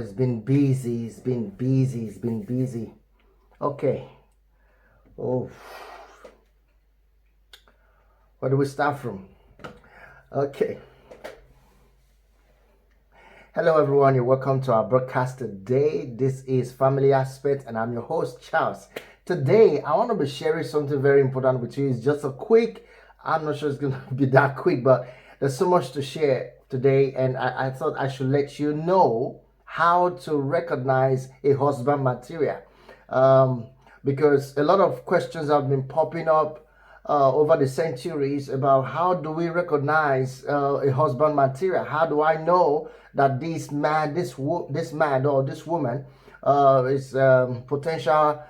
it's been busy. It's been busy. It's been busy. Okay. Oh, where do we start from? Okay. Hello, everyone. You're welcome to our broadcast today. This is Family Aspect, and I'm your host, Charles. Today, I want to be sharing something very important with you. It's just a quick, I'm not sure it's going to be that quick, but there's so much to share today, and I thought I should let you know how to recognize a husband material. Because a lot of questions have been popping up over the centuries about how do we recognize a husband material? How do I know that this man, this man or this woman is potential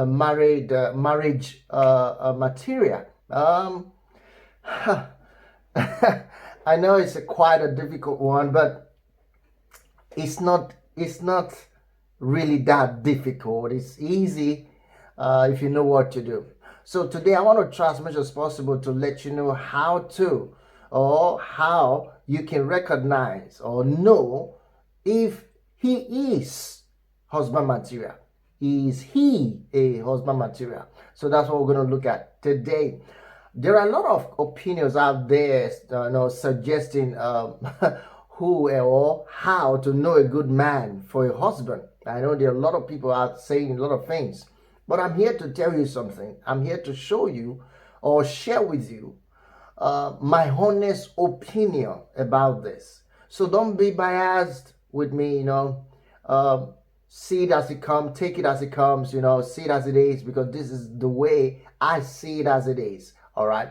marriage material? I know it's quite a difficult one, but it's not really that difficult. It's easy if you know what to do. So today I want to try as much as possible to let you know how you can recognize or know if he is husband material. Is he a husband material? So that's what we're going to look at today. There are a lot of opinions out there, suggesting who or how to know a good man for a husband. I know there are a lot of people out saying a lot of things, but I'm here to tell you something. I'm here to show you or share with you my honest opinion about this. So don't be biased with me, see it as it comes, take it as it comes, see it as it is, because this is the way I see it as it is. All right.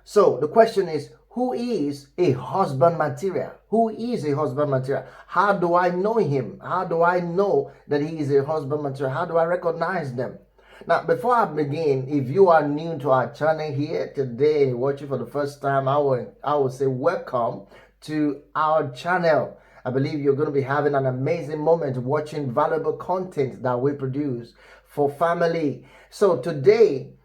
So the question is, who is a husband material? Who is a husband material? How do I know him? How do I know that he is a husband material? How do I recognize them? Now, before I begin, if you are new to our channel here today and watching for the first time, I will say welcome to our channel. I believe you're going to be having an amazing moment watching valuable content that we produce for family. So today,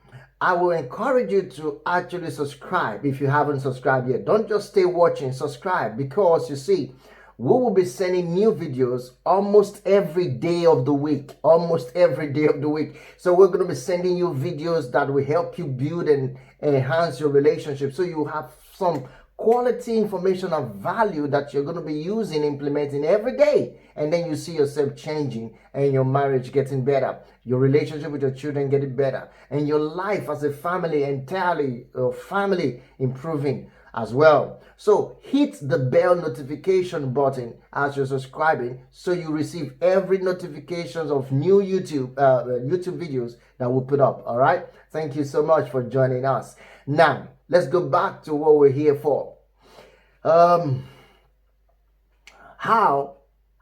I will encourage you to actually subscribe if you haven't subscribed yet. Don't just stay watching, subscribe, because you see, we will be sending new videos almost every day of the week. Almost every day of the week. So we're going to be sending you videos that will help you build and enhance your relationship. So you have some quality information of value that you're going to be using, implementing every day. And then you see yourself changing and your marriage getting better, your relationship with your children getting better, and your life as a family entirely, family improving as well. So hit the bell notification button as you're subscribing so you receive every notifications of new YouTube videos that we put up. All right. Thank you so much for joining us. Now, let's go back to what we're here for.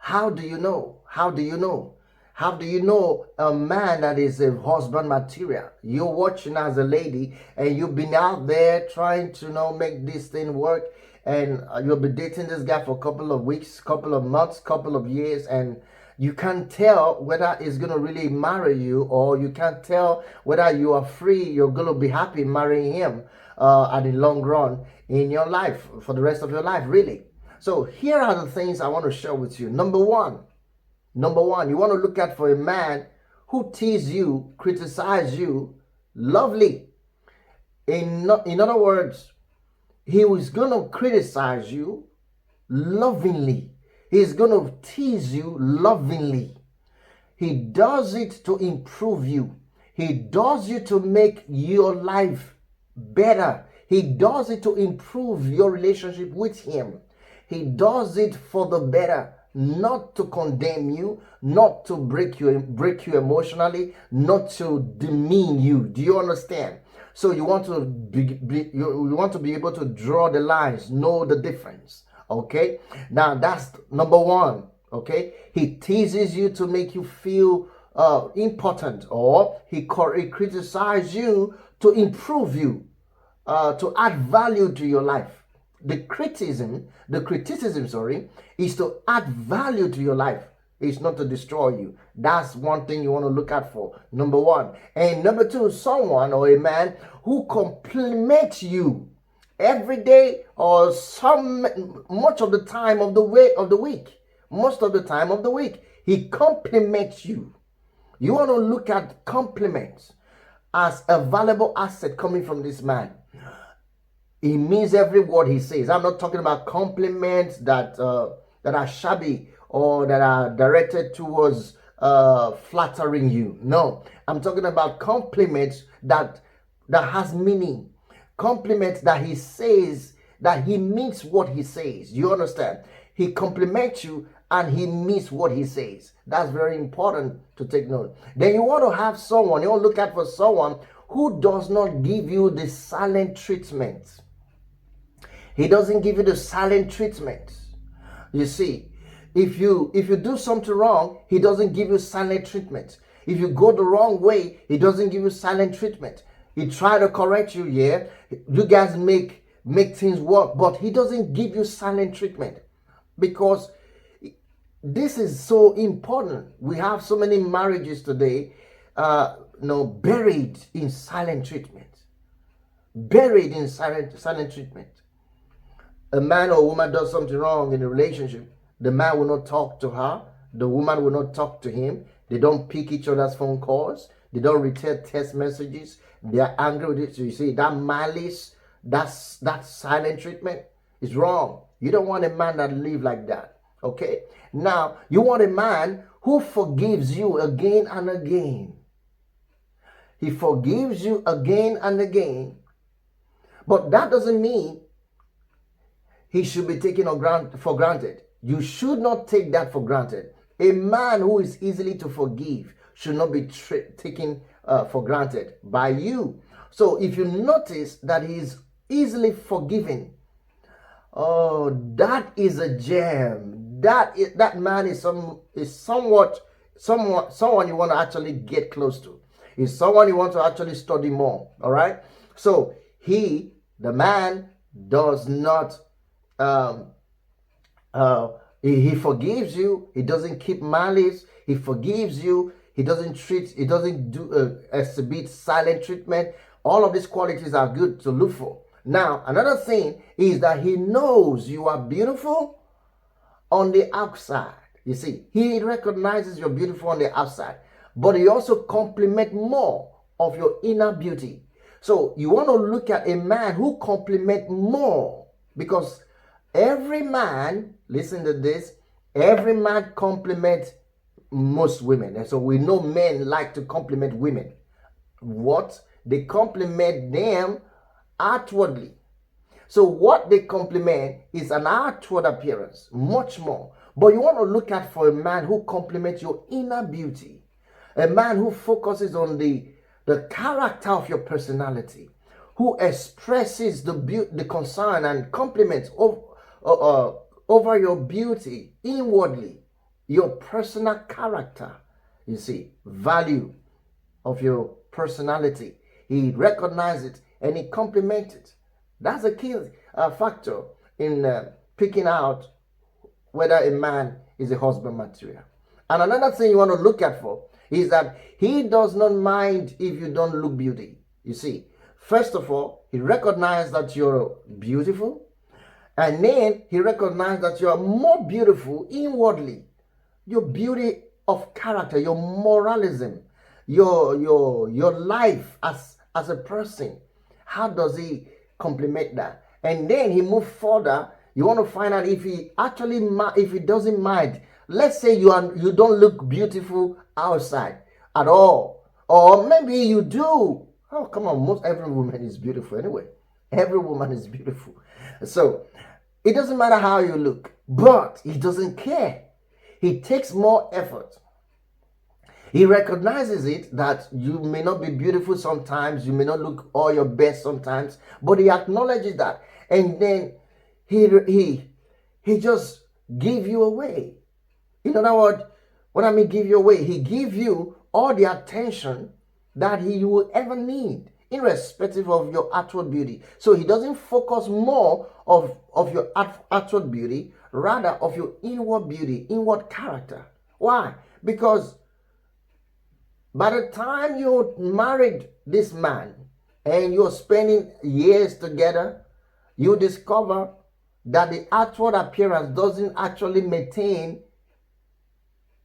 How do you know? How do you know? How do you know a man that is a husband material? You're watching as a lady and you've been out there trying to make this thing work, and you'll be dating this guy for a couple of weeks, couple of months, couple of years, and you can't tell whether he's going to really marry you, or you can't tell whether you are free, you're going to be happy marrying him at the long run in your life, for the rest of your life, really. So here are the things I want to share with you. Number one, you want to look at for a man who tease you, criticize you lovely. In other words, he is going to criticize you lovingly. He's going to tease you lovingly. He does it to improve you. He does it to make your life better. He does it to improve your relationship with him. He does it for the better, not to condemn you, not to break you emotionally, not to demean you. Do you understand? So you want to you want to be able to draw the lines, know the difference. Okay? Now that's number one. Okay? He teases you to make you feel important, or he criticizes you to improve you, to add value to your life. The criticism, is to add value to your life. It's not to destroy you. That's one thing you want to look out for. Number one. And number two, someone or a man who compliments you every day or much of the time of the week. Most of the time of the week, he compliments you. You want to look at compliments as a valuable asset coming from this man. He means every word he says. I'm not talking about compliments that are shabby or that are directed towards flattering you. No, I'm talking about compliments that has meaning. Compliments that he says, that he means what he says. You understand? He compliments you and he means what he says. That's very important to take note. Then you want to have someone, you want to look at for someone who does not give you the silent treatment. He doesn't give you the silent treatment. You see, if you do something wrong, he doesn't give you silent treatment. If you go the wrong way, he doesn't give you silent treatment. He try to correct you, yeah. You guys make things work, but he doesn't give you silent treatment, because this is so important. We have so many marriages today, buried in silent treatment. Buried in silent treatment. A man or woman does something wrong in a relationship, the man will not talk to her, the woman will not talk to him. They don't pick each other's phone calls, they don't return text messages, they are angry with it. So you see, that malice, that silent treatment is wrong. You don't want a man that live like that. Okay? Now, you want a man who forgives you again and again. He forgives you again and again. But that doesn't mean he should be taken for granted. You should not take that for granted. A man who is easily to forgive should not be taken for granted by you. So if you notice that he is easily forgiven, oh, that is a gem. That man is someone you want to actually get close to. Is someone you want to actually study more. All right. So the man does not. He forgives you. He doesn't keep malice. He forgives you. He doesn't do exhibit silent treatment. All of these qualities are good to look for. Now, another thing is that he knows you are beautiful on the outside. You see, he recognizes you're beautiful on the outside, but he also compliments more of your inner beauty. So you want to look at a man who compliments more, because every man, listen to this, every man compliments most women. And so we know men like to compliment women. What? They compliment them outwardly. So what they compliment is an outward appearance, much more. But you want to look at for a man who compliments your inner beauty. A man who focuses on the character of your personality, who expresses the concern and compliments over your beauty inwardly, your personal character, you see, value of your personality. He recognizes it and he compliments it. That's a key factor in picking out whether a man is a husband material. And another thing you want to look at for is that he does not mind if you don't look beauty. You see, first of all, he recognizes that you're beautiful, and then he recognizes that you are more beautiful inwardly. Your beauty of character, your moralism, your life as a person. How does he compliment that? And then he moves further. You want to find out if he doesn't mind. Let's say you don't look beautiful outside at all, or maybe you do. Oh, come on! Every woman is beautiful anyway. Every woman is beautiful. So it doesn't matter how you look, but he doesn't care. He takes more effort. He recognizes it that you may not be beautiful sometimes, you may not look all your best sometimes, but he acknowledges that, and then he just give you away. In other words, what I mean give you away, he give you all the attention that he will ever need, irrespective of your outward beauty. So he doesn't focus more of your outward beauty, rather of your inward beauty, inward character. Why? Because by the time you married this man and you're spending years together, you discover that the outward appearance doesn't actually maintain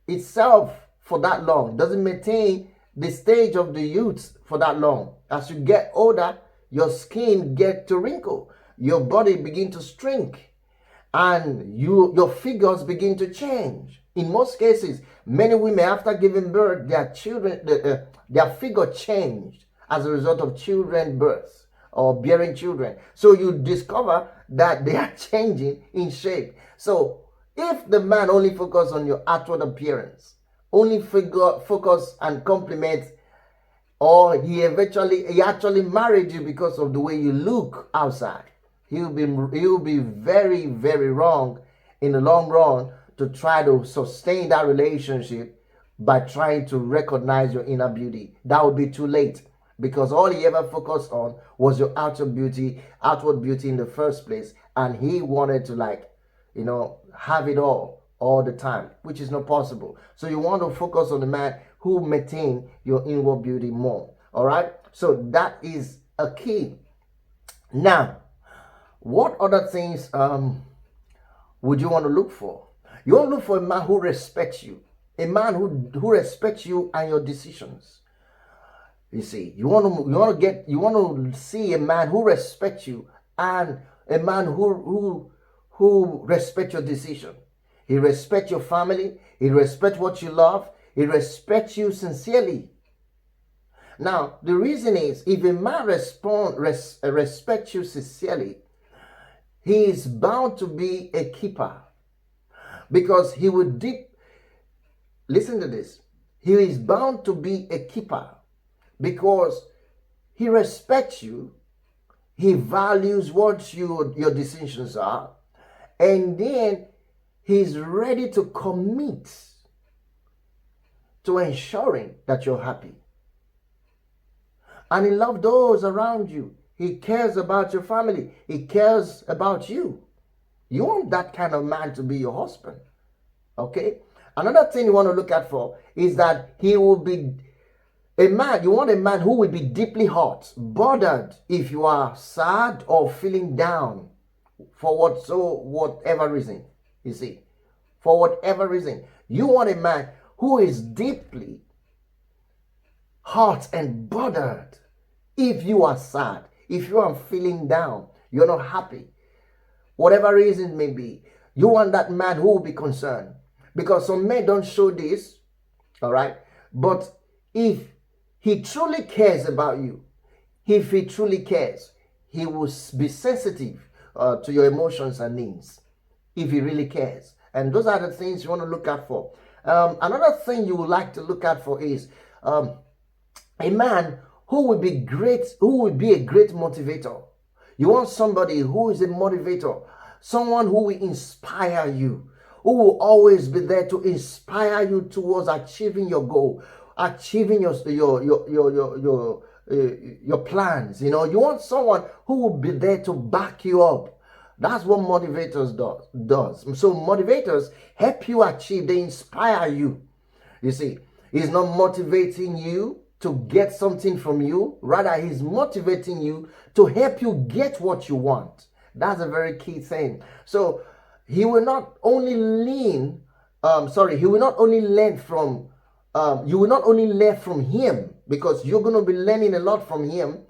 itself for that long, doesn't maintain the stage of the youth for that long. As you get older, your skin get to wrinkle, your body begin to shrink, and your figures begin to change. In most cases, many women after giving birth, their children, their figure changed as a result of children birth or bearing children. So you discover that they are changing in shape. So if the man only focus on your outward appearance, only focus and compliment, or he actually married you because of the way you look outside, he'll be very, very wrong in the long run to try to sustain that relationship by trying to recognize your inner beauty. That would be too late, because all he ever focused on was your outward beauty in the first place, and he wanted to have it all the time, which is not possible. So you want to focus on the man who maintain your inward beauty more. All right, so that is a key. Now, what other things would you want to look for? You want to look for a man who respects you, a man who respects you and your decisions. You see, you want to see a man who respects you and a man who respects your decision. He respects your family. He respects what you love. He respects you sincerely. Now, the reason is, if a man respects you sincerely, he is bound to be a keeper, because he will listen to this. He is bound to be a keeper because he respects you. He values what your decisions are, and then he's ready to commit to ensuring that you're happy. And he loves those around you. He cares about your family. He cares about you. You want that kind of man to be your husband. Okay? Another thing you want to look at for is that he will be a man. You want a man who will be deeply hurt, bothered if you are sad or feeling down for whatever reason. You see, for whatever reason, you want a man who is deeply hurt and bothered if you are sad, if you are feeling down, you're not happy, whatever reason it may be. You want that man who will be concerned, because some men don't show this, all right? But if he truly cares about you, if he truly cares, he will be sensitive to your emotions and needs, if he really cares. And those are the things you want to look out for. Another thing you would like to look out for is a man who will be a great motivator. You want somebody who is a motivator, someone who will inspire you, who will always be there to inspire you towards achieving your goal, achieving your plans. You want someone who will be there to back you up. That's what motivators does. So motivators help you achieve. They inspire you. You see, he's not motivating you to get something from you. Rather, he's motivating you to help you get what you want. That's a very key thing. So he will not only learn from you will not only learn from him, because you're going to be learning a lot from him,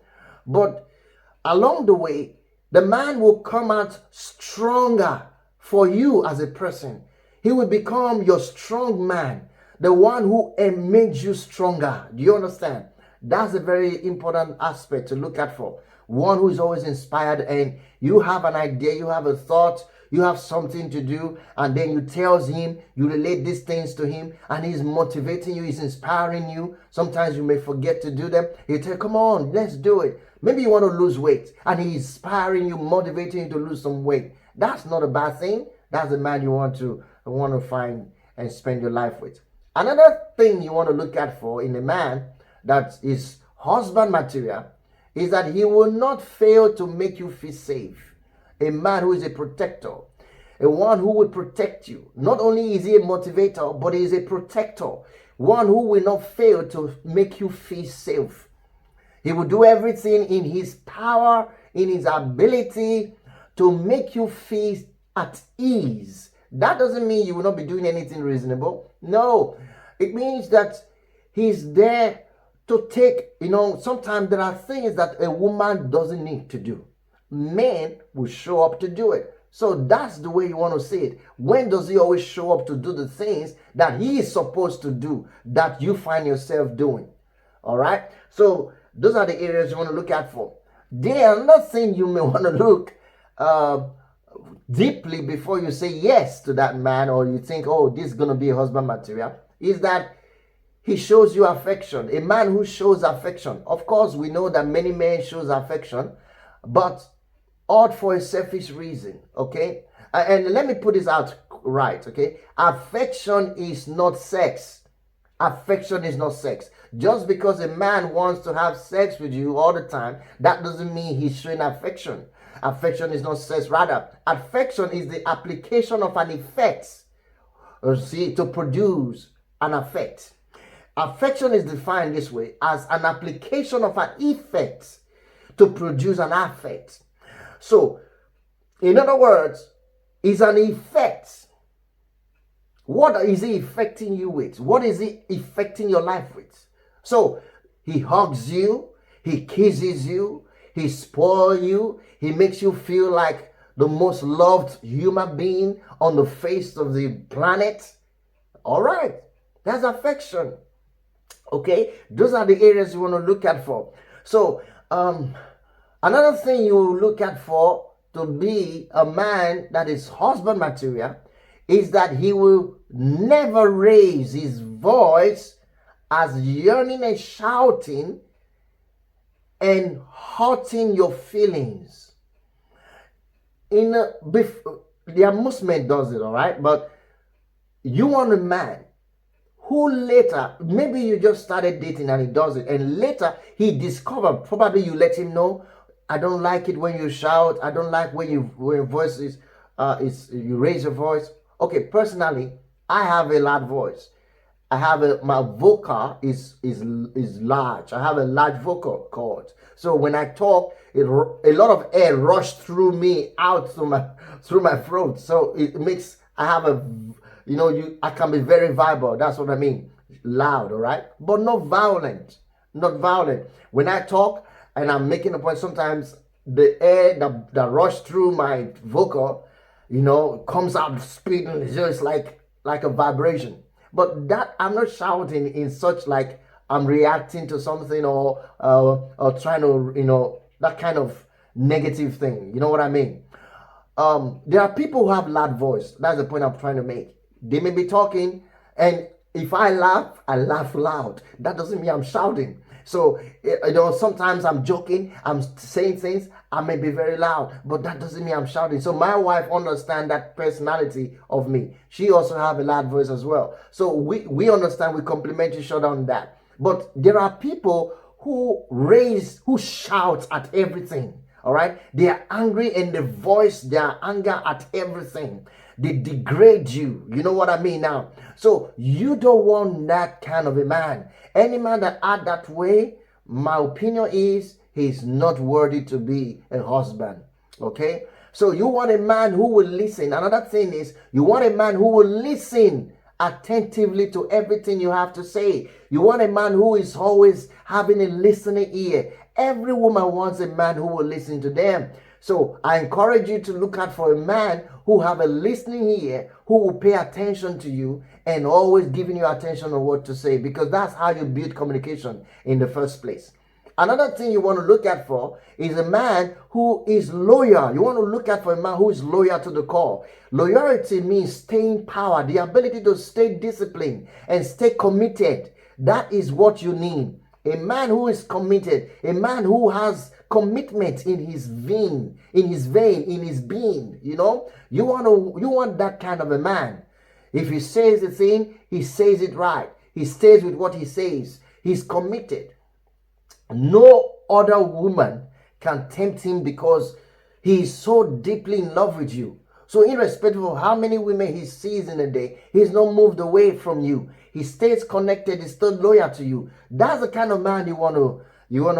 but along the way, the man will come out stronger for you as a person. He will become your strong man, the one who made you stronger. Do you understand? That's a very important aspect to look at for. One who is always inspired, and you have an idea, you have a thought, you have something to do, and then you tells him, you relate these things to him, and he's motivating you, he's inspiring you. Sometimes you may forget to do them. He'll tell you, come on, let's do it. Maybe you want to lose weight, and he's inspiring you, motivating you to lose some weight. That's not a bad thing. That's the man you want to find and spend your life with. Another thing you want to look at for in a man that is husband material is that he will not fail to make you feel safe. A man who is a protector, a one who will protect you. Not only is he a motivator, but he is a protector. One who will not fail to make you feel safe. He will do everything in his power, in his ability to make you feel at ease. That doesn't mean you will not be doing anything reasonable. No, it means that he's there to take, sometimes there are things that a woman doesn't need to do. Men will show up to do it. So that's the way you want to see it. When does he always show up to do the things that he is supposed to do that you find yourself doing? All right. So those are the areas you want to look at for. Then another thing you may want to look deeply before you say yes to that man, or you think, oh, this is going to be a husband material, is that he shows you affection. A man who shows affection. Of course, we know that many men shows affection, but all for a selfish reason, okay? And let me put this out right, okay? Affection is not sex. Affection is not sex. Just because a man wants to have sex with you all the time, that doesn't mean he's showing affection. Affection is not sex. Rather, affection is the application of an effect, to produce an effect. Affection is defined this way, as an application of an effect to produce an affect. So, in other words, it's an effect. What is he affecting you with? What is he affecting your life with? So, he hugs you, he kisses you, he spoils you, he makes you feel like the most loved human being on the face of the planet. All right, that's affection. Okay, those are the areas you want to look at for. So, another thing you will look at for to be a man that is husband material is that he will never raise his voice as yearning and shouting and hurting your feelings. Most men does it, all right? But you want a man who later, maybe you just started dating and he does it, and later he discovered, probably you let him know, I don't like it when you shout, I don't like when your voice is you raise your voice. Okay, personally, I have a loud voice. I have my vocal is large. I have a large vocal cord. So when I talk, a lot of air rushes through me out through my throat. So it makes, I have I can be very vibrant. That's what I mean. Loud, all right? But not violent. Not violent. When I talk and I'm making a point, sometimes the air that rush through my vocal, comes out speeding. It's just like a vibration. But that, I'm not shouting in such like I'm reacting to something or trying to, that kind of negative thing. You know what I mean? There are people who have loud voice. That's the point I'm trying to make. They may be talking, and if I laugh loud. That doesn't mean I'm shouting. So, sometimes I'm joking, I'm saying things, I may be very loud, but that doesn't mean I'm shouting. So my wife understands that personality of me. She also have a loud voice as well. So we understand, we complement each other on that. But there are people who shout at everything. All right, they are angry and they voice their anger at everything. They degrade you. You know what I mean now? So you don't want that kind of a man. Any man that act that way, my opinion is he's not worthy to be a husband. Okay? So you want a man who will listen. Another thing is you want a man who will listen attentively to everything you have to say. You want a man who is always having a listening ear. Every woman wants a man who will listen to them. So I encourage you to look out for a man who have a listening ear, who will pay attention to you and always giving you attention on what to say, because that's how you build communication in the first place. Another thing you want to look at for is a man who is loyal. You want to look at for a man who is loyal to the core. Loyalty means staying power, the ability to stay disciplined and stay committed. That is what you need. A man who is committed, a man who has commitment in his vein, in his being. You want that kind of a man. If he says a thing, he says it right. He stays with what he says. He's committed. No other woman can tempt him because he is so deeply in love with you. So irrespective of how many women he sees in a day, he's not moved away from you. He stays connected. He's still loyal to you. That's the kind of man you want to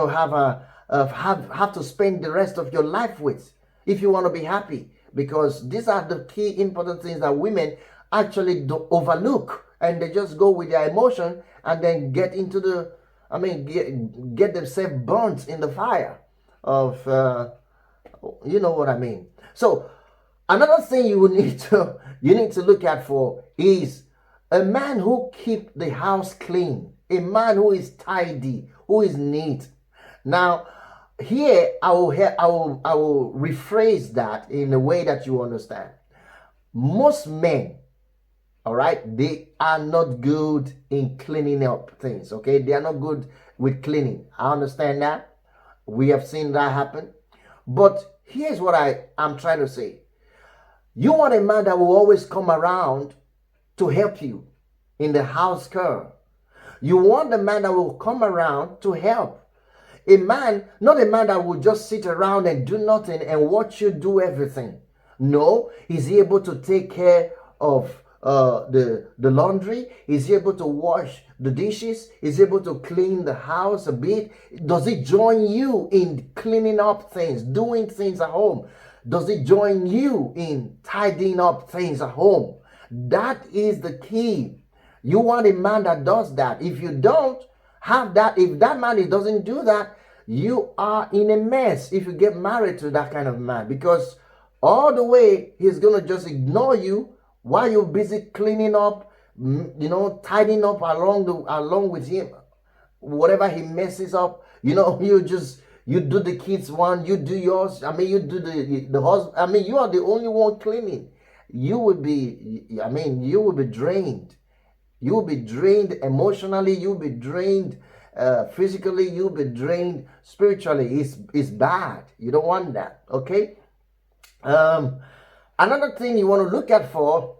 have to spend the rest of your life with. if you want to be happy, because these are the key important things that women actually overlook, and they just go with their emotion and then get into the, get themselves burnt in the fire of, you know what I mean. So another thing you need to look at for is a man who keep the house clean, a man who is tidy, who is neat. Now, here I will rephrase that in a way that you understand. Most men, all right, they are not good in cleaning up things. Okay, they are not good with cleaning. I understand that. We have seen that happen. But here's what I'm trying to say. You want a man that will always come around to help you in the house chore. You want a man that will come around to help. A man, not a man that will just sit around and do nothing and watch you do everything. No, he's able to take care of the laundry. He's able to wash the dishes. He's able to clean the house a bit. Does he join you in cleaning up things, doing things at home? Does he join you in tidying up things at home? That is the key. You want a man that does that. If you don't have that, if that man doesn't do that, you are in a mess if you get married to that kind of man, because all the way he's gonna just ignore you while you're busy cleaning up, tidying up along with him. Whatever he messes up, you do the kids one, you do yours. You do the husband. You are the only one cleaning. You will be drained. You will be drained emotionally. You'll be drained physically. You'll be drained spiritually. It's bad. You don't want that. Okay. Another thing you want to look at for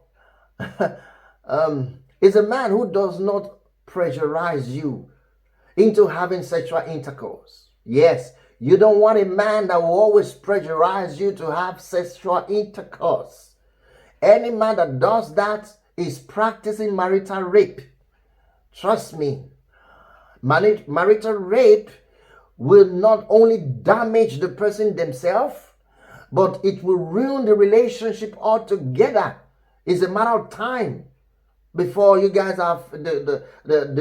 is a man who does not pressurize you into having sexual intercourse. Yes, you don't want a man that will always pressurize you to have sexual intercourse. Any man that does that is practicing marital rape. Trust me. Marital rape will not only damage the person themselves, but it will ruin the relationship altogether. It's a matter of time before you guys have the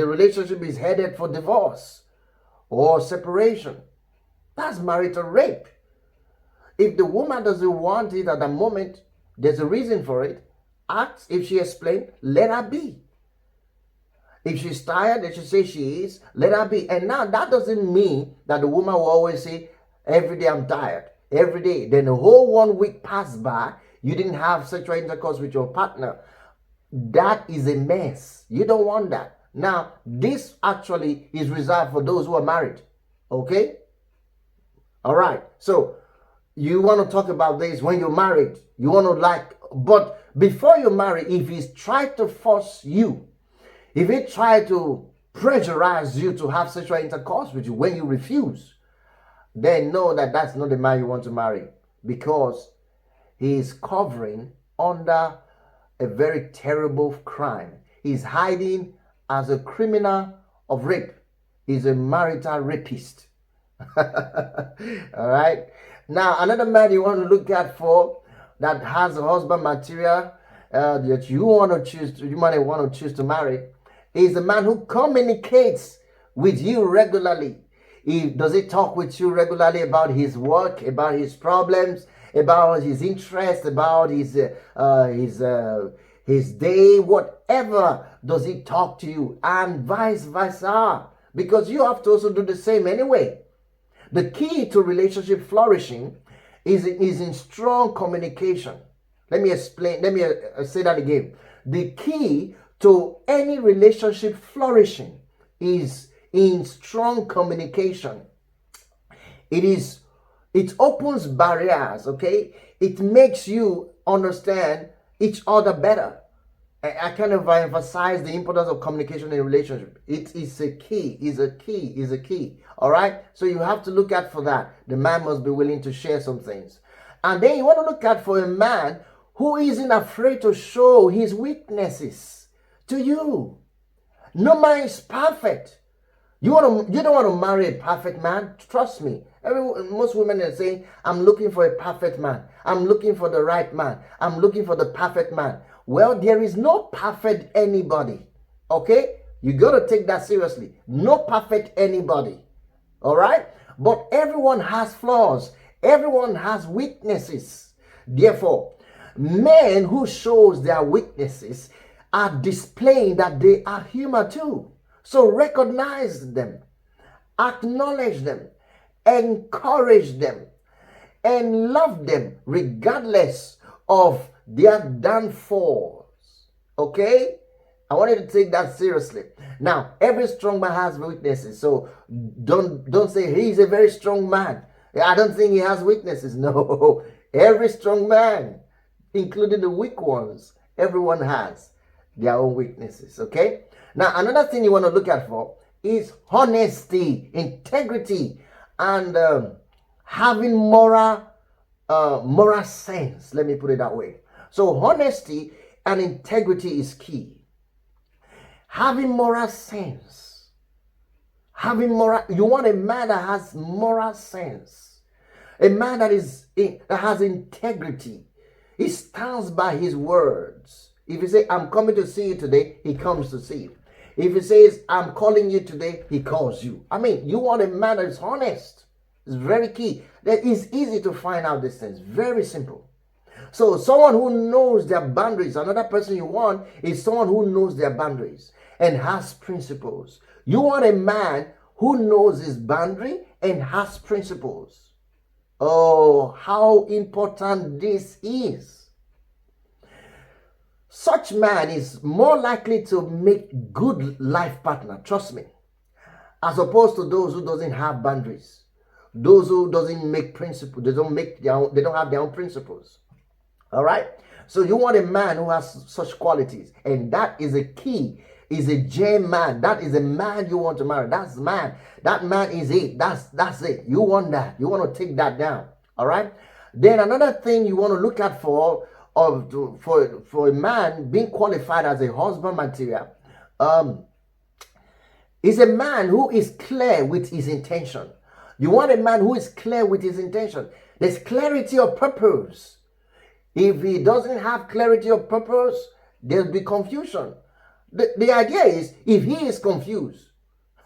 relationship is headed for divorce or separation. That's marital rape. If the woman doesn't want it at the moment, there's a reason for it. Ask. If she explains, let her be. If she's tired and she says she is, let her be. And now that doesn't mean that the woman will always say, every day I'm tired. Every day. Then the whole 1 week passed by, you didn't have sexual intercourse with your partner. That is a mess. You don't want that. Now, this actually is reserved for those who are married. Okay? All right. So, you want to talk about this when you're married. You want to but before you marry, if he's tried to force you, if he tried to pressurize you to have sexual intercourse with you when you refuse, then know that that's not the man you want to marry, because he is covering under a very terrible crime. He's hiding as a criminal of rape. He's a marital rapist. All right. Now, another man you want to look at for that has a husband material that you might want to choose to marry is a man who communicates with you regularly. Does he talk with you regularly about his work, about his problems, about his interests, about his day, whatever? Does he talk to you, and vice versa? Because you have to also do the same anyway. The key to relationship flourishing is in strong communication. Let me explain. Let me say that again. The key to any relationship flourishing is in strong communication. It opens barriers, okay? It makes you understand each other better. I kind of emphasize the importance of communication in a relationship. It is a key. All right? So you have to look out for that. The man must be willing to share some things. And then you want to look out for a man who isn't afraid to show his weaknesses to you. No man is perfect. You don't want to marry a perfect man. Trust me. Most women are saying, I'm looking for a perfect man. I'm looking for the right man. I'm looking for the perfect man. Well, there is no perfect anybody. Okay? You got to take that seriously. No perfect anybody. All right? But everyone has flaws. Everyone has weaknesses. Therefore, men who shows their weaknesses are displaying that they are human too. So recognize them, acknowledge them, encourage them, and love them regardless of their downfalls. Okay? I want you to take that seriously. Now, every strong man has weaknesses. So don't say he's a very strong man. I don't think he has weaknesses. No. Every strong man, including the weak ones, everyone has their own weaknesses. Okay? Now, another thing you want to look at for is honesty, integrity, and having moral sense. Let me put it that way. So honesty and integrity is key. Having moral sense. You want a man that has moral sense. A man that has integrity. He stands by his words. If he says, I'm coming to see you today, he comes to see you. If he says, I'm calling you today, he calls you. I mean, you want a man that is honest. It's very key. That is easy to find out these things. Very simple. So someone who knows their boundaries, another person you want is someone who knows their boundaries and has principles. You want a man who knows his boundary and has principles. Oh, how important this is. Such man is more likely to make good life partner, trust me, as opposed to those who doesn't have boundaries. Those who doesn't make principles, they don't have their own principles. All right? So you want a man who has such qualities, and that is a key. Is a gem man. That is a man you want to marry. That's the man. That man is it. That's it. You want that. You want to take that down. All right? Then another thing you want to look at for a man being qualified as a husband material is a man who is clear with his intention. You want a man who is clear with his intention. There's clarity of purpose. If he doesn't have clarity of purpose, there'll be confusion. The idea is, if he is confused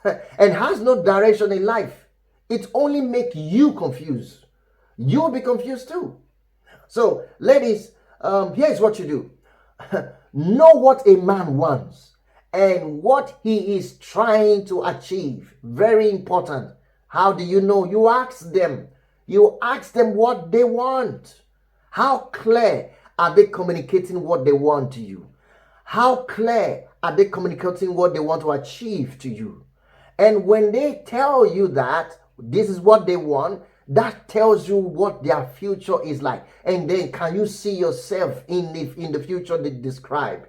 and has no direction in life, it only makes you confused. You'll be confused too. So, ladies, here's what you do. Know what a man wants and what he is trying to achieve. Very important. How do you know? You ask them. You ask them what they want. How clear are they communicating what they want to you? How clear are they communicating what they want to achieve to you? And when they tell you that this is what they want, that tells you what their future is like. And then can you see yourself in the future they describe?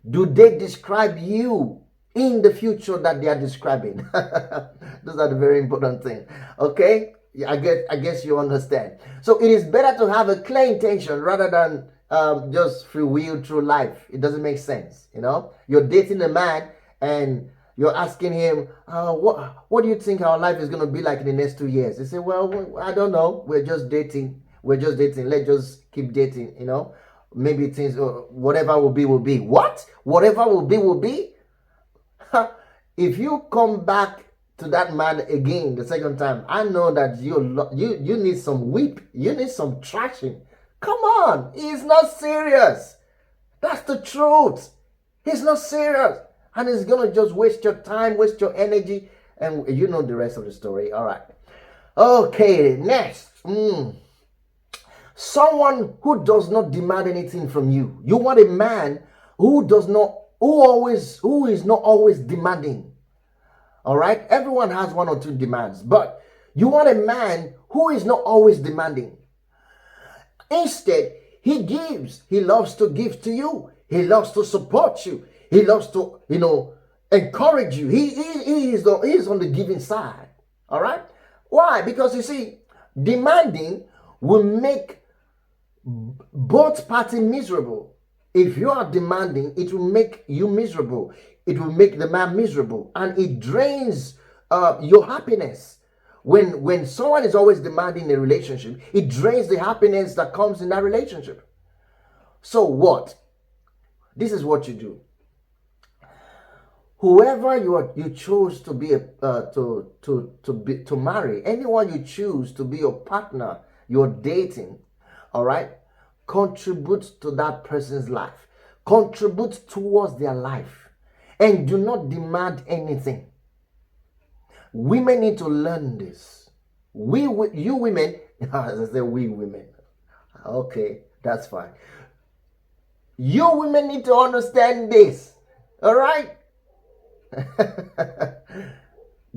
Do they describe you in the future that they are describing? Those are the very important things. Okay? I guess you understand. So it is better to have a clear intention rather than just free will through life. It doesn't make sense. You know, you're dating a man and you're asking him, what do you think our life is going to be like in the next 2 years? They say, well, I don't know. We're just dating. Let's just keep dating. You know, maybe things, whatever will be, will be. What? Whatever will be, will be? If you come back to that man again the second time, I know that you need some whip. You need some trashing. Come on, he's not serious. That's the truth. He's not serious. And he's going to just waste your time, waste your energy. And you know the rest of the story. All right. Okay, next. Someone who does not demand anything from you. You want a man who is not always demanding. All right. Everyone has one or two demands, but you want a man who is not always demanding. Instead, he gives. He loves to give to you. He loves to support you. He loves to, encourage you. He is on the giving side. All right. Why? Because you see, demanding will make both parties miserable. If you are demanding, it will make you miserable. It will make the man miserable, and it drains your happiness. When someone is always demanding a relationship, it drains the happiness that comes in that relationship. So what? This is what you do. Whoever you choose to be to marry, anyone you choose to be your partner, you're dating, all right, contribute to that person's life, contribute towards their life, and do not demand anything. Women need to learn this. You women, as I say, we women. Okay, that's fine. You women need to understand this. All right?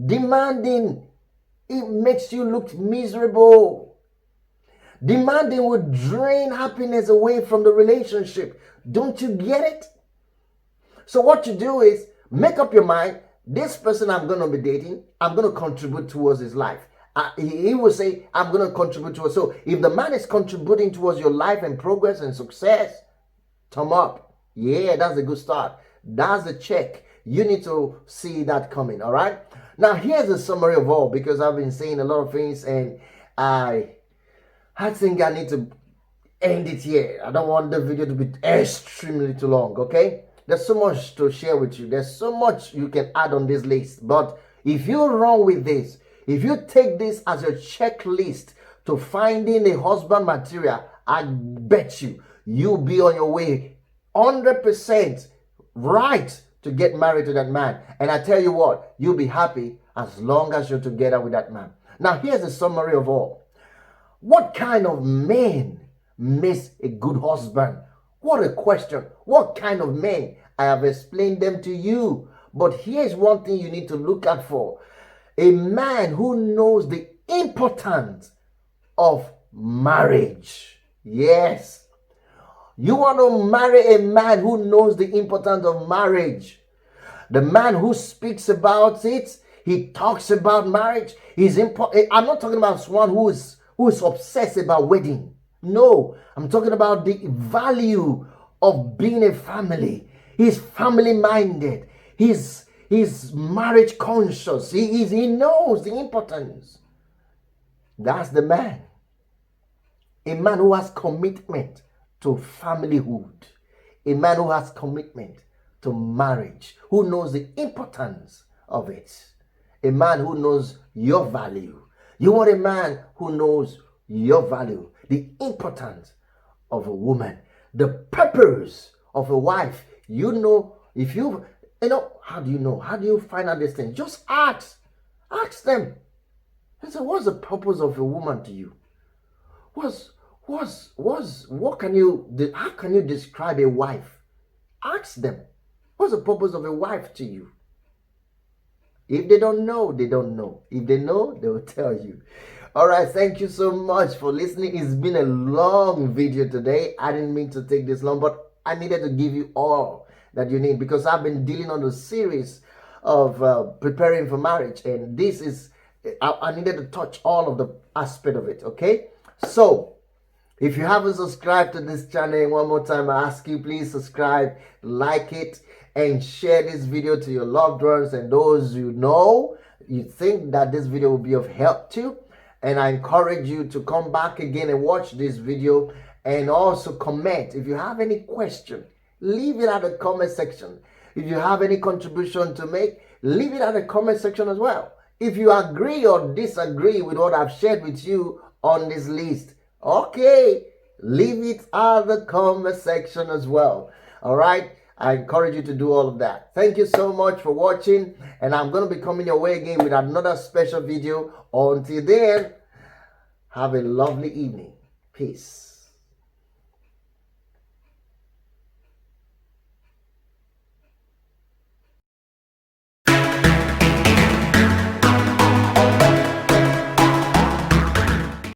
Demanding, it makes you look miserable. Demanding will drain happiness away from the relationship. Don't you get it? So what you do is make up your mind. This person I'm going to be dating, I'm going to contribute towards his life. He will say, I'm going to contribute towards. So if the man is contributing towards your life and progress and success, thumb up. Yeah, that's a good start. That's a check. You need to see that coming, all right? Now, here's a summary of all, because I've been saying a lot of things, and I think I need to end it here. I don't want the video to be extremely too long, okay? There's so much to share with you. There's so much you can add on this list. But if you run with this, if you take this as your checklist to finding a husband material, I bet you'll be on your way 100% right to get married to that man. And I tell you what, you'll be happy as long as you're together with that man. Now, here's a summary of all. What kind of man makes a good husband? What a question. What kind of men? I have explained them to you. But here's one thing you need to look out for. A man who knows the importance of marriage. Yes. You want to marry a man who knows the importance of marriage. The man who speaks about it, he talks about marriage. I'm not talking about someone who is obsessed about wedding. No, I'm talking about the value of being a family. He's family minded. He's marriage conscious. He knows the importance. That's the man. A man who has commitment to familyhood. A man who has commitment to marriage. Who knows the importance of it. A man who knows your value. You want a man who knows your value. The importance of a woman. The purpose of a wife. You know, how do you know? How do you find out these things? Just ask. Ask them. And say, what's the purpose of a woman to you? How can you describe a wife? Ask them. What's the purpose of a wife to you? If they don't know, they don't know. If they know, they will tell you. All right, thank you so much for listening. It's been a long video today. I didn't mean to take this long, but I needed to give you all that you need, because I've been dealing on the series of preparing for marriage, and this is, I needed to touch all of the aspect of it, okay? So, if you haven't subscribed to this channel, one more time I ask you, please subscribe, like it, and share this video to your loved ones and those you know you think that this video will be of help to. And I encourage you to come back again and watch this video, and also comment. If you have any question, leave it at the comment section. If you have any contribution to make, leave it at the comment section as well. If you agree or disagree with what I've shared with you on this list, okay, leave it at the comment section as well. All right, I encourage you to do all of that. Thank you so much for watching, and I'm going to be coming your way again with another special video. Until then, have a lovely evening. Peace.